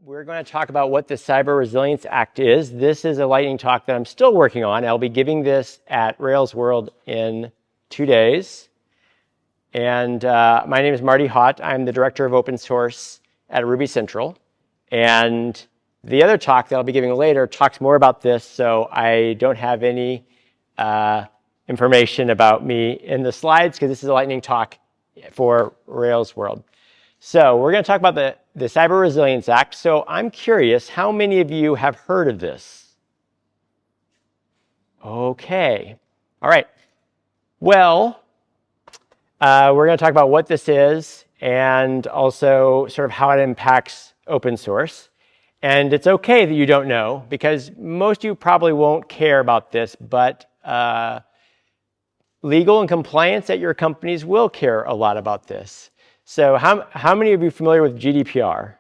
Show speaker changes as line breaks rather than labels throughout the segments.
We're going to talk about what the Cyber Resilience Act is. This is a lightning talk that I'm still working on. I'll be giving this at Rails World in 2 days. And my name is Marty Haught. I'm the Director of Open Source at Ruby Central. And the other talk that I'll be giving later talks more about this, so I don't have any information about me in the slides, because this is a lightning talk for Rails World. So we're going to talk about the Cyber Resilience Act. So I'm curious, how many of you have heard of this? Okay. All right. Well, we're going to talk about what this is and also sort of how it impacts open source. And it's okay that you don't know, because most of you probably won't care about this, but legal and compliance at your companies will care a lot about this. So how many of you are familiar with GDPR?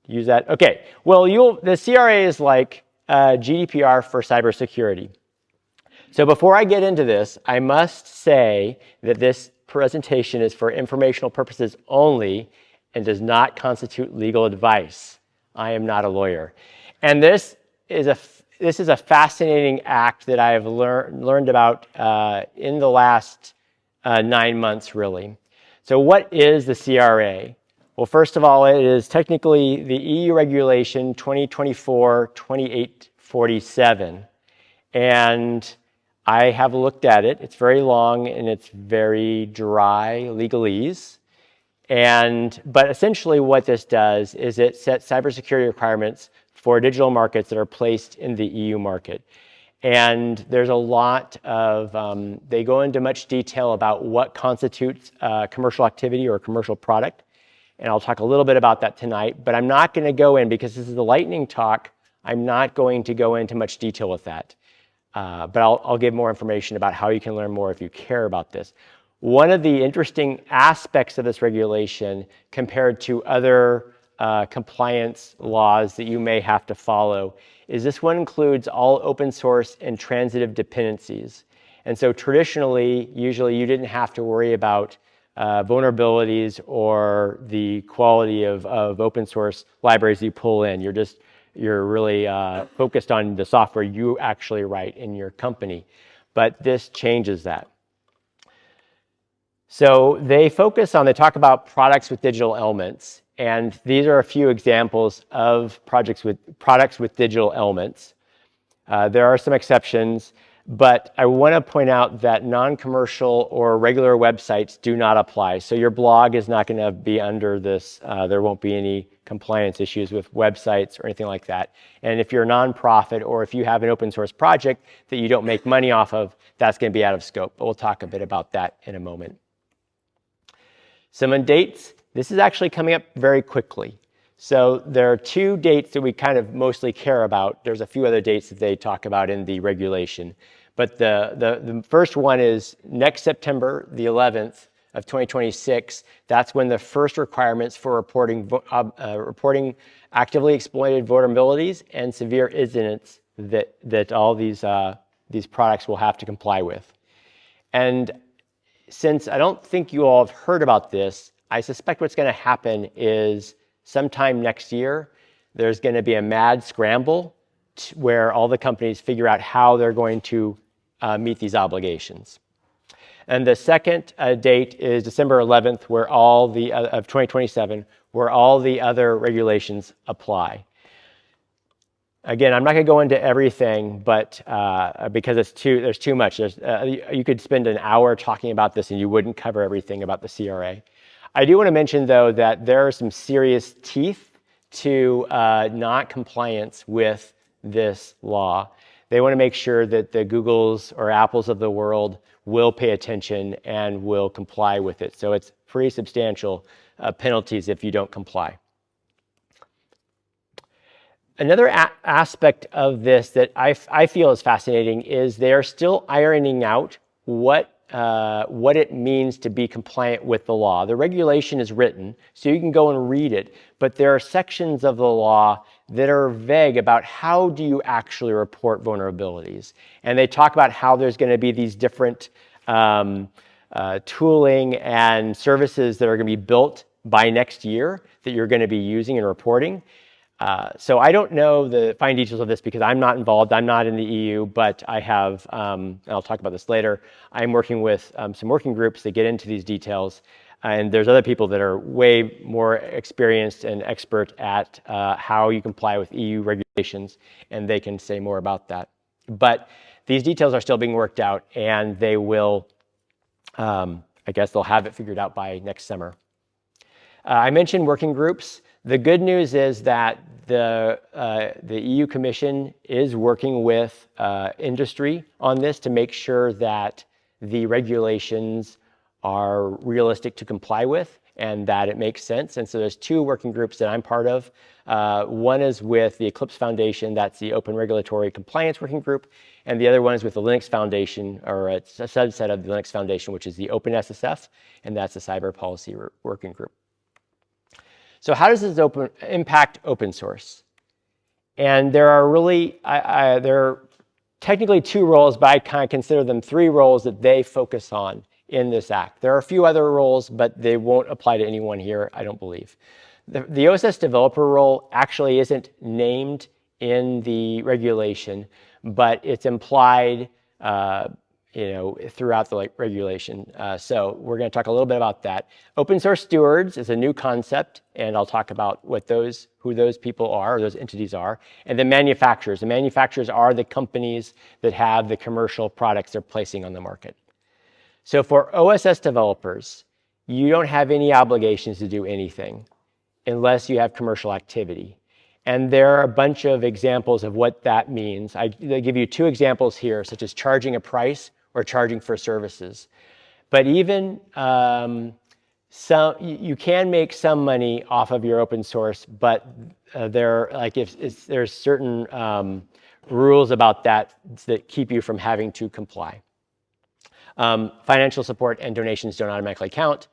Use that? Okay. Well, the CRA is like GDPR for cybersecurity. So before I get into this, I must say that this presentation is for informational purposes only and does not constitute legal advice. I am not a lawyer. And this is a fascinating act that I have learned about in the last 9 months, really. So what is the CRA? Well, first of all, it is technically the EU regulation 2024-2847. And I have looked at it. It's very long and it's very dry legalese. But essentially what this does is it sets cybersecurity requirements for digital markets that are placed in the EU market. And there's a lot of, they go into much detail about what constitutes commercial activity or commercial product. And I'll talk a little bit about that tonight, but I'm not going to go in, because this is a lightning talk, I'm not going to go into much detail with that. But I'll give more information about how you can learn more if you care about this. One of the interesting aspects of this regulation compared to other compliance laws that you may have to follow is this one includes all open source and transitive dependencies. And so traditionally, usually you didn't have to worry about vulnerabilities or the quality of open source libraries you pull in. You're really focused on the software you actually write in your company. But this changes that. So they talk about products with digital elements. And these are a few examples of products with digital elements. There are some exceptions, but I want to point out that non-commercial or regular websites do not apply. So your blog is not going to be under this. There won't be any compliance issues with websites or anything like that. And if you're a nonprofit or if you have an open source project that you don't make money off of, that's going to be out of scope. But we'll talk a bit about that in a moment. Some dates. This is actually coming up very quickly. So there are 2 dates that we kind of mostly care about. There's a few other dates that they talk about in the regulation. But the first one is next September, the 11th of 2026. That's when the first requirements for reporting actively exploited vulnerabilities and severe incidents that all these products will have to comply with. And since I don't think you all have heard about this, I suspect what's going to happen is sometime next year, there's going to be a mad scramble where all the companies figure out how they're going to meet these obligations. And the second date is December 11th, of 2027, where all the other regulations apply. Again, I'm not going to go into everything, but because there's too much. You could spend an hour talking about this and you wouldn't cover everything about the CRA. I do want to mention, though, that there are some serious teeth to not compliance with this law. They want to make sure that the Googles or Apples of the world will pay attention and will comply with it. So it's pretty substantial penalties if you don't comply. Another aspect of this that I feel is fascinating is they're still ironing out what it means to be compliant with the law. The regulation is written, so you can go and read it, but there are sections of the law that are vague about how do you actually report vulnerabilities. And they talk about how there's going to be these different tooling and services that are going to be built by next year that you're going to be using and reporting. So I don't know the fine details of this because I'm not involved. I'm not in the EU, but I have, and I'll talk about this later, I'm working with some working groups that get into these details. And there's other people that are way more experienced and expert at how you comply with EU regulations, and they can say more about that. But these details are still being worked out, and they will, I guess they'll have it figured out by next summer. I mentioned working groups. The good news is that the EU Commission is working with industry on this to make sure that the regulations are realistic to comply with and that it makes sense. And so there's two working groups that I'm part of. One is with the Eclipse Foundation, that's the Open Regulatory Compliance Working Group, and the other one is with the Linux Foundation, or it's a subset of the Linux Foundation, which is the Open SSF, and that's the Cyber Policy Working Group. So how does this impact open source? And there are really, there are technically two roles, but I kind of consider them three roles that they focus on in this act. There are a few other roles, but they won't apply to anyone here, I don't believe. The OSS developer role actually isn't named in the regulation, but it's implied throughout the regulation. So we're going to talk a little bit about that. Open source stewards is a new concept, and I'll talk about who those people are, or those entities are. And then manufacturers. The manufacturers are the companies that have the commercial products they're placing on the market. So for OSS developers, you don't have any obligations to do anything unless you have commercial activity. And there are a bunch of examples of what that means. They give you two examples here, such as charging a price or charging for services. But even you can make some money off of your open source, but there's certain rules about that keep you from having to comply. Financial support and donations don't automatically count.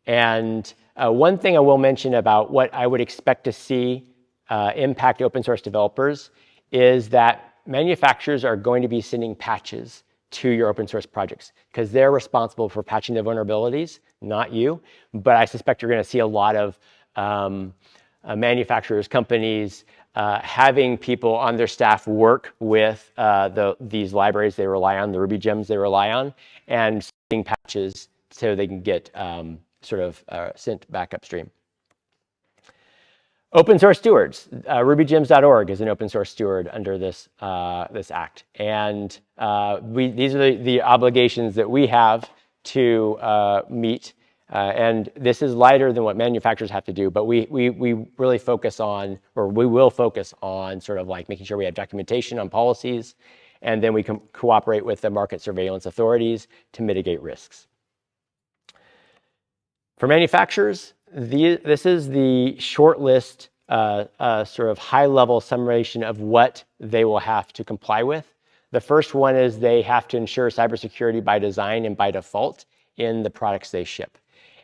And one thing I will mention about what I would expect to see impact open source developers is that manufacturers are going to be sending patches to your open source projects because they're responsible for patching the vulnerabilities, not you. But I suspect you're going to see a lot of manufacturers, companies, having people on their staff work with these libraries they rely on, the Ruby gems they rely on, and sending patches so they can get sent back upstream. Open source stewards. RubyGems.org is an open source steward under this act. And these are the obligations that we have to meet. And this is lighter than what manufacturers have to do, but we really focus on, or we will focus on sort of like making sure we have documentation on policies, and then we can cooperate with the market surveillance authorities to mitigate risks. For manufacturers, this is the short list, sort of high-level summation of what they will have to comply with. The first one is they have to ensure cybersecurity by design and by default in the products they ship.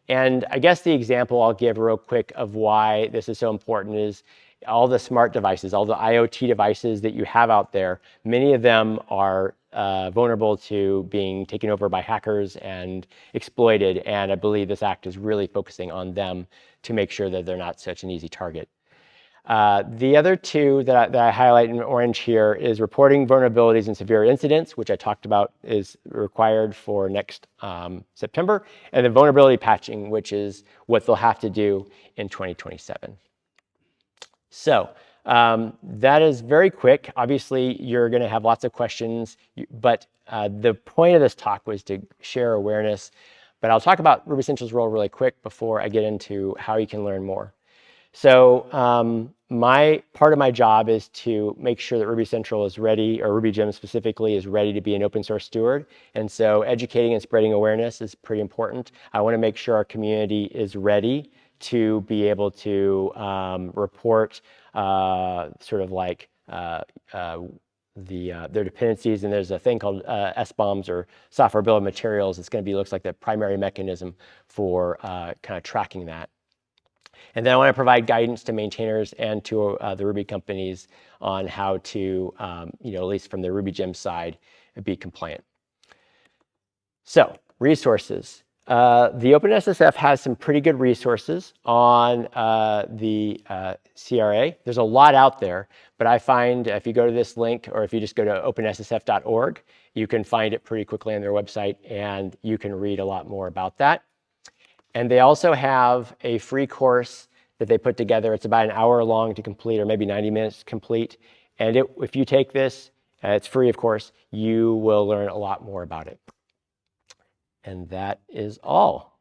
And I guess the example I'll give real quick of why this is so important is all the smart devices, all the IoT devices that you have out there, many of them are vulnerable to being taken over by hackers and exploited. And I believe this act is really focusing on them to make sure that they're not such an easy target. The other two that I highlight in orange here is reporting vulnerabilities and severe incidents, which I talked about is required for next September, and then vulnerability patching, which is what they'll have to do in 2027. So that is very quick. Obviously, you're going to have lots of questions, but the point of this talk was to share awareness. But I'll talk about Ruby Central's role really quick before I get into how you can learn more. So part of my job is to make sure that Ruby Central is ready, or Ruby Gems specifically is ready to be an open source steward. And so educating and spreading awareness is pretty important. I want to make sure our community is ready to be able to report sort of like their dependencies. And there's a thing called SBOMs, or software bill of materials. It's going to be, looks like the primary mechanism for kind of tracking that. And then I want to provide guidance to maintainers and to the Ruby companies on how to, at least from the Ruby Gems side, be compliant. So resources. The OpenSSF has some pretty good resources on the CRA. There's a lot out there, but I find if you go to this link or if you just go to openssf.org, you can find it pretty quickly on their website and you can read a lot more about that. And they also have a free course that they put together. It's about an hour long to complete, or maybe 90 minutes to complete. And if you take this, it's free, of course, you will learn a lot more about it. And that is all.